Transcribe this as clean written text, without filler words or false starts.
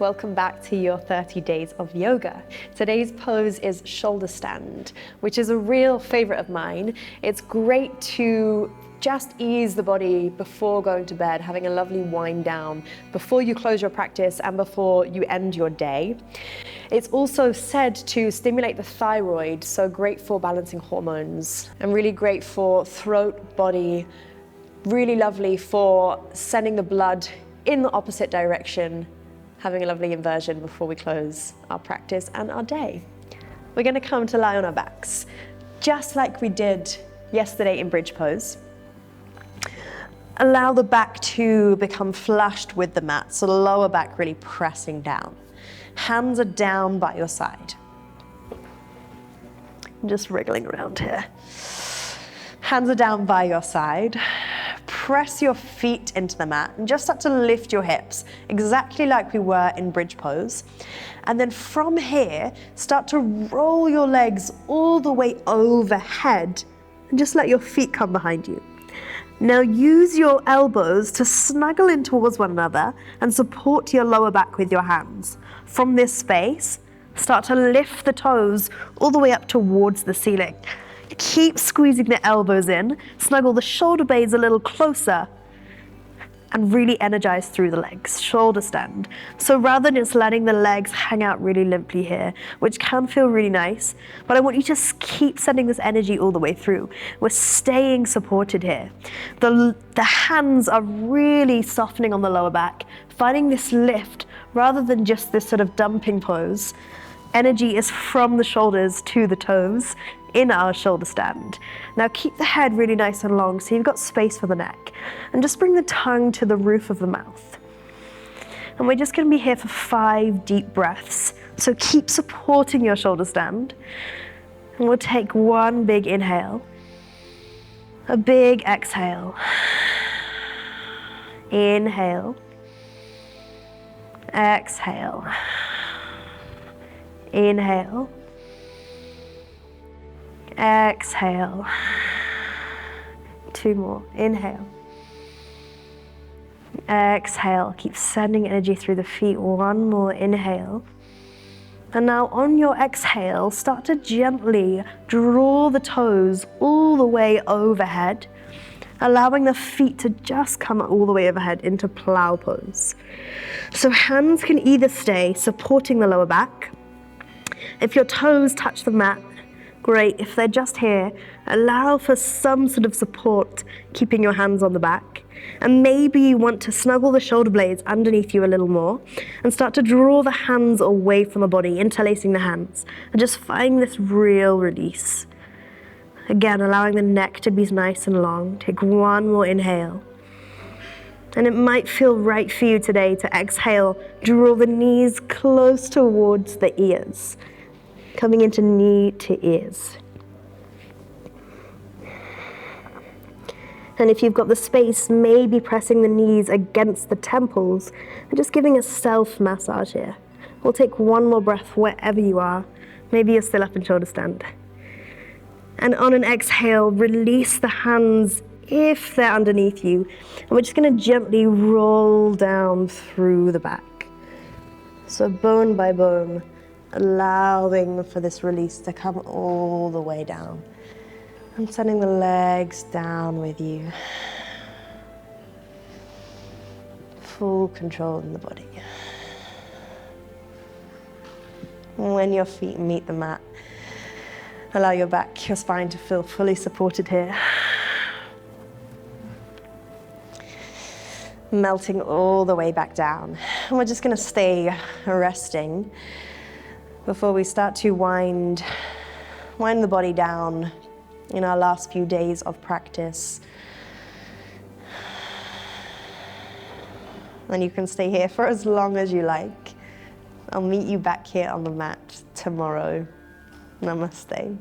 welcome back to your 30 days of yoga. Today's pose is shoulder stand, which is a real favorite of mine. It's great to just ease the body before going to bed, having a lovely wind down before you close your practice and before you end your day. It's also said to stimulate the thyroid, so great for balancing hormones and really great for throat, body, really lovely for sending the blood in the opposite direction, having a lovely inversion before we close our practice and our day. We're going to come to lie on our backs, just like we did yesterday in bridge pose. Allow the back to become flushed with the mat, so the lower back really pressing down. Hands are down by your side. I'm just wriggling around here. Hands are down by your side. Press your feet into the mat and just start to lift your hips, exactly like we were in bridge pose. And then from here, start to roll your legs all the way overhead and just let your feet come behind you. Now use your elbows to snuggle in towards one another and support your lower back with your hands. From this space, start to lift the toes all the way up towards the ceiling. Keep squeezing the elbows in, snuggle the shoulder blades a little closer, and really energize through the legs, shoulder stand. So rather than just letting the legs hang out really limply here, which can feel really nice, but I want you to keep sending this energy all the way through. We're staying supported here. The hands are really softening on the lower back, finding this lift rather than just this sort of dumping pose. Energy is from the shoulders to the toes in our shoulder stand. Now keep the head really nice and long so you've got space for the neck. And just bring the tongue to the roof of the mouth. And we're just going to be here for 5 deep breaths. So keep supporting your shoulder stand. And we'll take one big inhale, a big exhale. Inhale, exhale. Inhale, exhale. 2 more. Inhale, exhale. Keep sending energy through the feet. 1 more inhale. And now on your exhale, start to gently draw the toes all the way overhead, allowing the feet to just come all the way overhead into plow pose. So hands can either stay supporting the lower back. If your toes touch the mat, great. If they're just here, allow for some sort of support, keeping your hands on the back. And maybe you want to snuggle the shoulder blades underneath you a little more and start to draw the hands away from the body, interlacing the hands, and just find this real release. Again, allowing the neck to be nice and long. Take 1 more inhale. And it might feel right for you today to exhale, draw the knees close towards the ears, coming into knee to ears. And if you've got the space, maybe pressing the knees against the temples and just giving a self massage here. We'll take 1 more breath wherever you are. Maybe you're still up in shoulder stand. And on an exhale, release the hands if they're underneath you. And we're just going to gently roll down through the back. So bone by bone, allowing for this release to come all the way down. And sending the legs down with you. Full control in the body. When your feet meet the mat, allow your back, your spine to feel fully supported here. Melting all the way back down. And we're just going to stay resting before we start to wind the body down in our last few days of practice. And you can stay here for as long as you like. I'll meet you back here on the mat tomorrow. Namaste.